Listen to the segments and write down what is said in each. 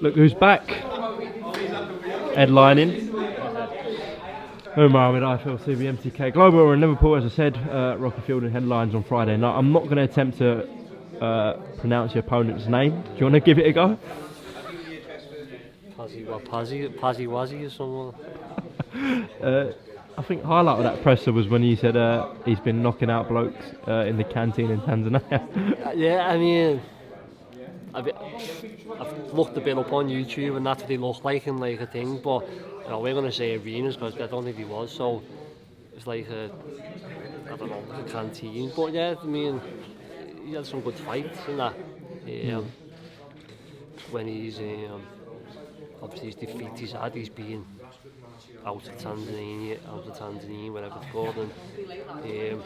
Look who's back. Headlining. UMAR with IFL TV Mtk Global in Liverpool, as I said, Rocky Field and headlines on Friday night. I'm not going to attempt to pronounce your opponent's name. Do you want to give it a go? Pazzy Wazzy or someone. I think highlight of that presser was when he said he's been knocking out blokes in the canteen in Tanzania. Yeah, I mean, I've looked a bit up on YouTube and that's what they look like and like a thing, but you know, we're going to say arenas because I don't think he was, so it's like a, I don't know, like a canteen. But yeah, I mean, he had some good fights and that. When he's obviously his defeat he's been out of Tanzania, whatever it's called, and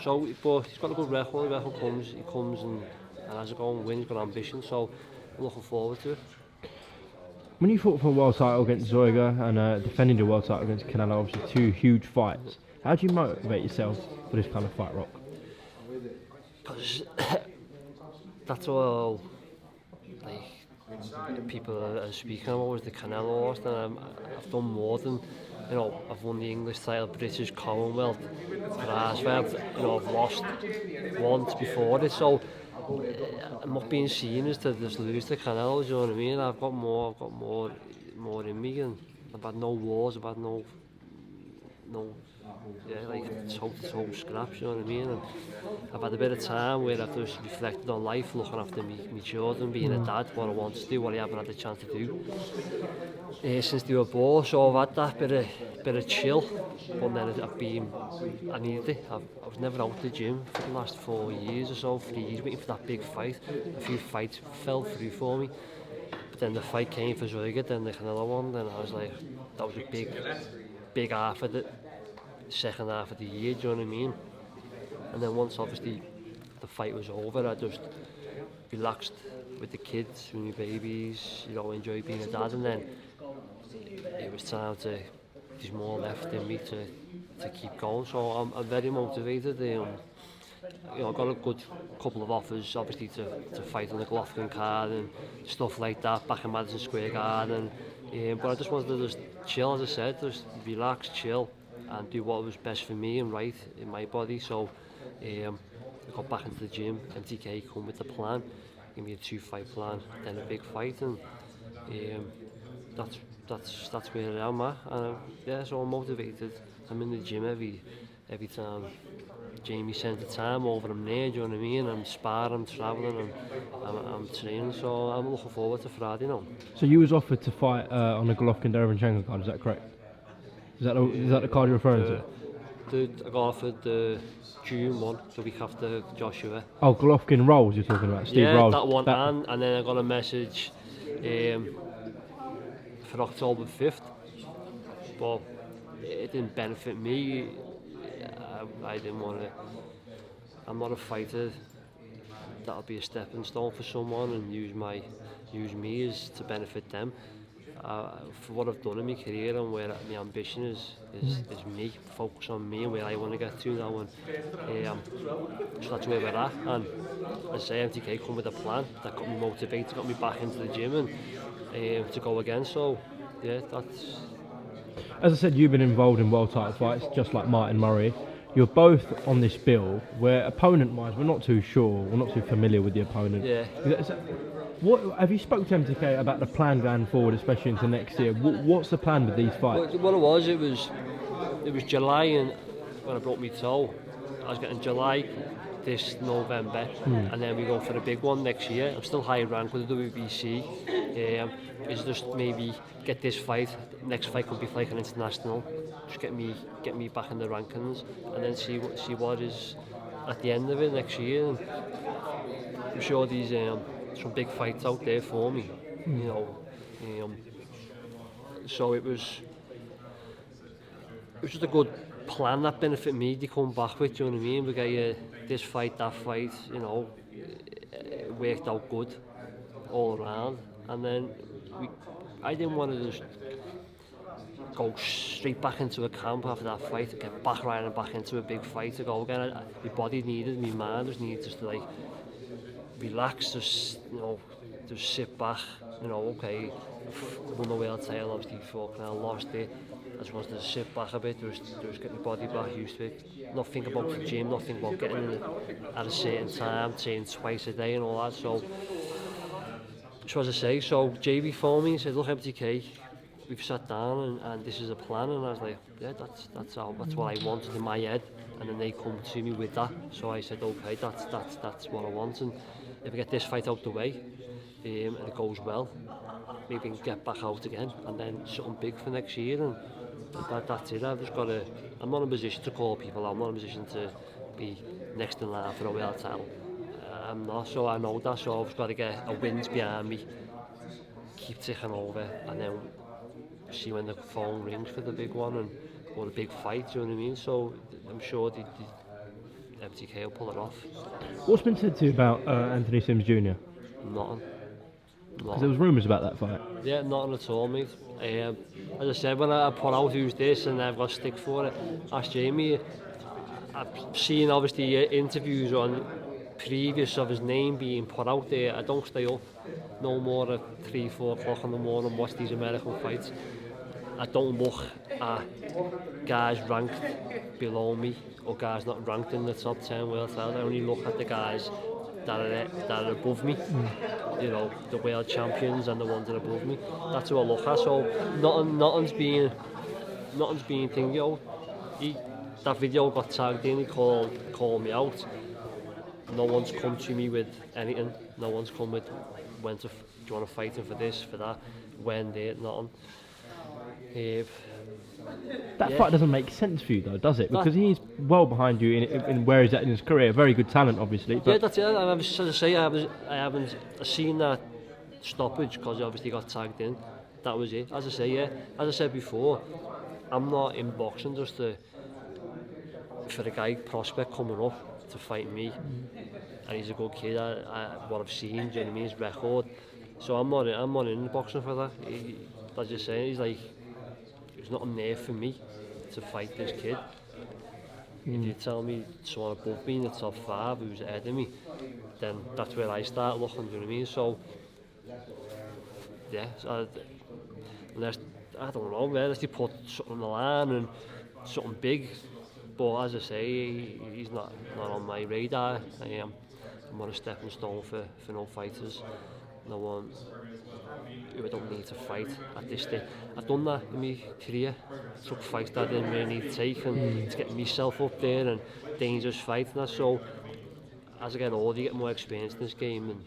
so, but he's got a good record. The record comes and as it goes, wins, got ambition. So I'm looking forward to it. When you fought for a world title against Zoiga and defending the world title against Canelo, obviously two huge fights. How do you motivate yourself for this kind of fight, Rock? Because that's all like people are speaking about was the Canelo loss, and I've done more than, you know, I've won the English title, British, Commonwealth, Grassfeld, you know, I've lost once before it, so I'm not being seen as to just lose to Canelo, do you know what I mean? I've got more in me, and I've had no wars, I've had no like toe-to-toe scraps, you know what I mean? And I've had a bit of time where I've just reflected on life, looking after my children, being a dad, what I want to do, what I haven't had the chance to do since they were born. So I've had that bit of chill, but then I needed it. I was never out the gym for the last 4 years or so, 3 years, waiting for that big fight. A few fights fell through for me, but then the fight came for Zoiga, then the Canelo one, then I was like, that was a big half of the second half of the year, do you know what I mean? And then once obviously the fight was over, I just relaxed with the kids, with my babies, you know, enjoy being a dad, and then it was time to, there's more left in me to keep going, so I'm very motivated. You know, I got a good couple of offers, obviously, to fight on the Golovkin card and stuff like that back in Madison Square Garden, but I just wanted to just chill, as I said, just relax, chill, and do what was best for me and right in my body. So I got back into the gym. Mtk come with the plan, give me a 2-fight plan, then a big fight, and that's where I am at. And yeah, so I'm motivated. I'm in the gym every time Jamie sends the time over. I'm there, do you know what I mean? I'm sparring, I'm travelling, I'm training, so I'm looking forward to Friday now. So you was offered to fight on the Golovkin Derevyanchenko card, is that correct? Is that the card you're referring to? I got offered the June one, the week after Joshua. Oh, Golovkin Rolls you're talking about, Steve Rolls. Yeah, that one, and then I got a message for October 5th, but it didn't benefit me. I didn't want to, I'm not a fighter that'll be a stepping stone for someone and use me as to benefit them. For what I've done in my career and where my ambition is me, focus on me and where I want to get to now, and so that's where we're at. And as I say, Mtk come with a plan that got me motivated, got me back into the gym and to go again. So yeah, that's. As I said, you've been involved in world title fights, just like Martin Murray. You're both on this bill where opponent-wise, we're not too sure, we're not too familiar with the opponent. Yeah. What have you spoke to Mtk about the plan going forward, especially into next year? What's the plan with these fights? Well, it was July, and when I broke my toe, I was getting July this November, and then we go for a big one next year. I'm still high rank with the WBC. It's just maybe get this fight. Next fight could be like an international. Just get me back in the rankings, and then see what is at the end of it next year. And I'm sure these some big fights out there for me, you know. So it was just a good plan that benefit me to come back with, you know what I mean? We get this fight, that fight, you know, it worked out good all around, and then I didn't want to just go straight back into a camp after that fight and get back right and back into a big fight to go again. My body needed, my mind just needed just to like relax, just, you know, just sit back, you know, okay, won the world title, obviously before Canelo lost it. I just wanted to sit back a bit, just get my body back used to it. Not think about the gym, not think about getting in it at a certain time, training twice a day and all that. So as I say, so JB phoned me and said, look, MTK, we've sat down and this is a plan. And I was like, yeah, that's what I wanted in my head. And then they come to me with that. So I said, okay, that's what I want. And if I get this fight out the way, and it goes well, maybe we can get back out again and then something big for next year. And that's it. I've just got to. I'm not in a position to call people out. I'm not in a position to be next in line for a world title. I'm not, so I know that. So I've just got to get a wins behind me, keep ticking over, and then see when the phone rings for the big one and or the big fight. Do you know what I mean? So I'm sure the MTK will pull it off. What's been said to you about Anthony Sims Jr.? Nothing. Because there was rumours about that fight. Yeah, nothing at all, mate. As I said, when I put out who's this and I've got stick for it, ask Jamie. I've seen obviously interviews on previous of his name being put out there. I don't stay up no more at 3-4 o'clock in the morning and watch these American fights. I don't look at guys ranked below me or guys not ranked in the top 10 world titles. I only look at the guys that are above me, you know, the world champions and the ones that are above me. That's who I look at. So nothing's being thinking, yo. That video got tagged in. He called me out. No one's come to me with anything. No one's come with do you want to fight him for this, for that, when, there, nothing. That fight doesn't make sense for you though, does it? Because he's well behind you in where he's at in his career. Very good talent, obviously. But yeah, that's it. And as I say, I haven't seen that stoppage because he obviously got tagged in. That was it. As I say, yeah. As I said before, I'm not in boxing just for a guy prospect coming up to fight me. And he's a good kid. What I've seen, do you know what I mean? His record. So I'm not in boxing for that. As you say, there's nothing there for me to fight this kid. If you tell me someone above me in the top 5 who's ahead of me, then that's where I start looking, do you know what I mean? So, yeah, unless, I don't know, unless they put something on the line and something big, but as I say, he's not on my radar. I'm not a stepping stone for no fighters. No one who I don't need to fight at this stage. I've done that in my career. Took fights that I didn't really need to take and to get myself up there and dangerous fights and that. So as I get older, you get more experience in this game and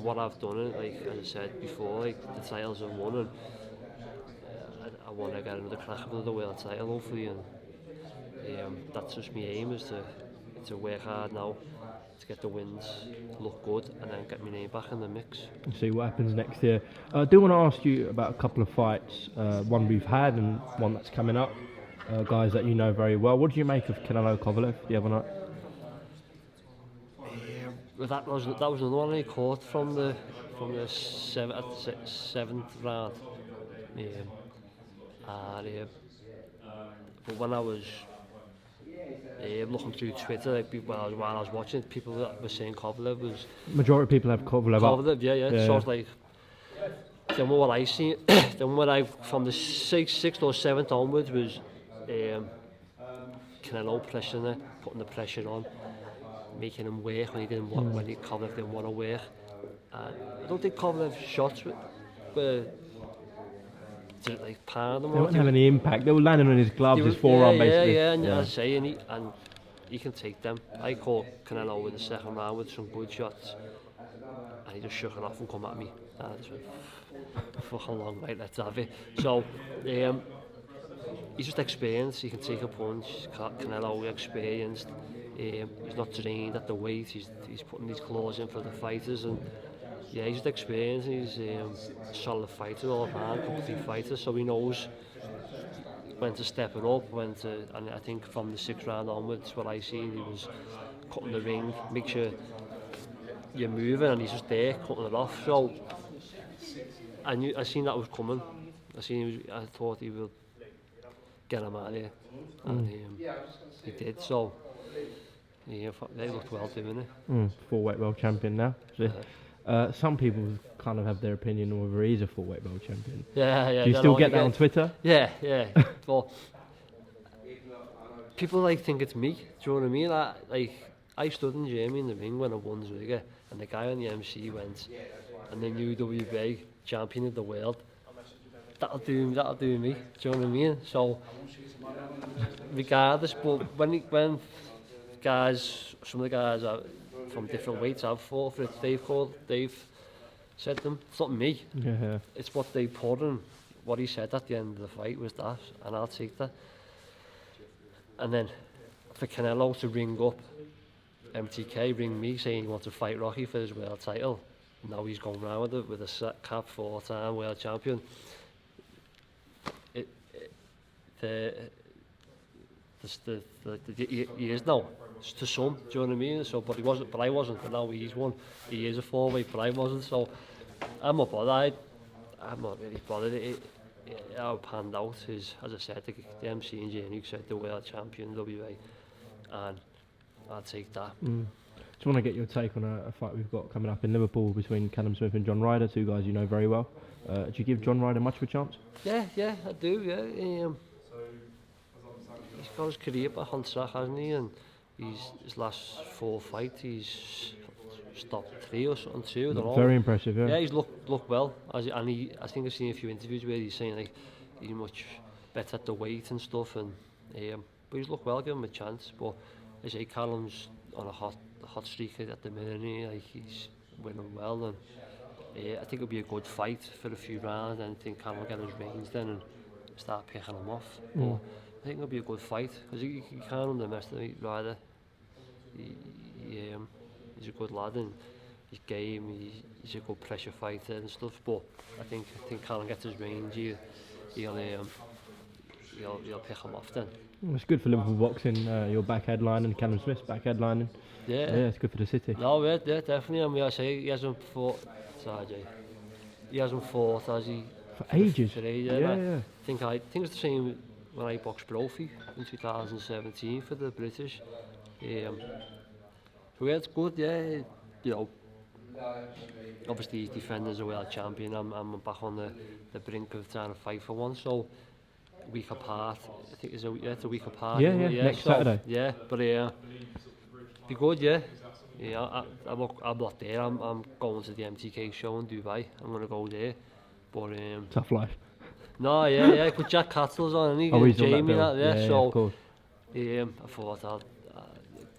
what I've done, like as I said before, like the titles I've won, and I want to get another crack at the world title hopefully, and that's just my aim, is to work hard now to get the wins, look good, and then get my name back in the mix. And see what happens next year. I do want to ask you about a couple of fights, one we've had and one that's coming up. Guys that you know very well. What do you make of Canelo Kovalev the other night? That was another one I caught from the 7th round. But when I was looking through Twitter, like, while I was watching, people that were saying Kovalev was... Majority of people have Kovalev up. Yeah. So it's like, then what I seen, from the 6th or 7th onwards was Canelo pressing it, putting the pressure on, making him work when Kovalev didn't want to work. I don't think Kovalev's shots were like pound them. They wouldn't have any impact. They were landing on his gloves, his forearm, basically. Yeah, and as I say, and he can take them. I caught Canelo in the 2nd round with some good shots, and he just shook it off and come at me. And it's a fucking long way, let's have it. So, he's just experienced. He can take a punch. Canelo experienced. He's not trained at the weight. He's putting these claws in for the fighters, and yeah, he's just experienced. He's a solid fighter, all around, complete fighter. So he knows when to step it up, and I think from the 6th round onwards, what I seen, he was cutting the ring, make sure you're moving, and he's just there cutting it off. So I seen that was coming. I thought he would get him out of here, and he did. So yeah, they looked well doing it. 4-weight world champion now. So, Some people kind of have their opinion on whether he's a full-weight world champion. Yeah. Do you still get that on Twitter? Yeah. Well, people think it's me. Do you know what I mean? I stood in Jamie in the ring when I won Zwiga, and the guy on the MC went, and the new WBA champion of the world. That'll do me. Do you know what I mean? So, regardless, but when guys, some of the guys are from different weights have fought for it, they've said them. It's not me. Yeah. It's what they put in. What he said at the end of the fight was that, and I'll take that. And then for Canelo to ring up MTK, ring me saying he wants to fight Rocky for his world title. Now he's going round with it with a set cap 4-time world champion. He is now to some, do you know what I mean? So, but I wasn't, and now he's won. He is a 4-weight, but I wasn't. So I'm not bothered. I'm not really bothered. How it panned out is, as I said, the MC and Jane said the world champion WA, and I'll take that. Just want to get your take on a fight we've got coming up in Liverpool between Callum Smith and John Ryder, two guys you know very well. Do you give John Ryder much of a chance? Yeah, I do. Yeah, he's got his career back on track, hasn't he? And his last 4 fights, he's stopped 3 or something too. I don't know. Very impressive, yeah. Yeah, he's looked well, I think I've seen a few interviews where he's saying he's much better at the weight and stuff, and but he's looked well. Give him a chance. But I say Callum's on a hot streak at the minute. He's winning well, and I think it'll be a good fight for a few rounds. And I think Callum will get his range then and start picking him off. But I think it'll be a good fight because you can't underestimate Ryder. He's a good lad and his game. He's a good pressure fighter and stuff. But I think Callum gets his range. He'll pick him off then. It's good for Liverpool boxing. You're back headlining, Callum Smith's back headlining. Yeah, it's good for the city. No, yeah, definitely. I mean, I say he hasn't fought. Sorry, Jay. He hasn't fought, has he? For ages. For ages. Yeah. I think it's the same when I boxed Brophy in 2017 for the British. So yeah, it's good. Yeah, you know. Obviously, he's defending as a world champion. I'm back on the brink of trying to fight for one. So. Week apart, I think it's a week apart. Yeah, next Saturday. Yeah, but be good, yeah. I'm not there. I'm going to the MTK show in Dubai. I'm going to go there, but tough life. No, yeah. But Jack Cattle's on, and he's Jamie, on that yeah. Yeah, so of course. I thought I'll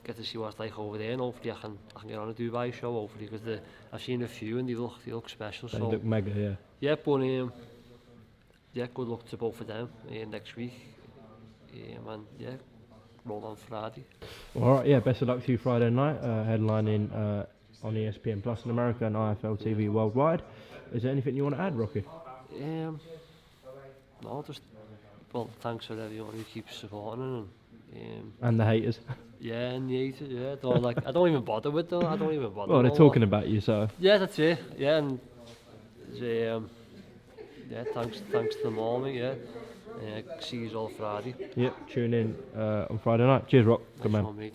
get to see what it's like over there, and hopefully I can get on a Dubai show. Hopefully, because I've seen a few and they look special. They look mega, yeah. Yeah, but yeah, good luck to both of them next week. And yeah, roll on Friday. All right, yeah, best of luck to you Friday night, headlining on ESPN Plus in America and IFL TV worldwide. Is there anything you want to add, Rocky? No, just, thanks for everyone who keeps supporting and the haters. Yeah, and the haters, yeah. I don't even bother with them. Well, they're talking about you, so. Yeah, that's it. Yeah, and yeah, thanks to them all, mate, yeah. See you all Friday. Yep, tune in on Friday night. Cheers, Rock. Good man. Mate.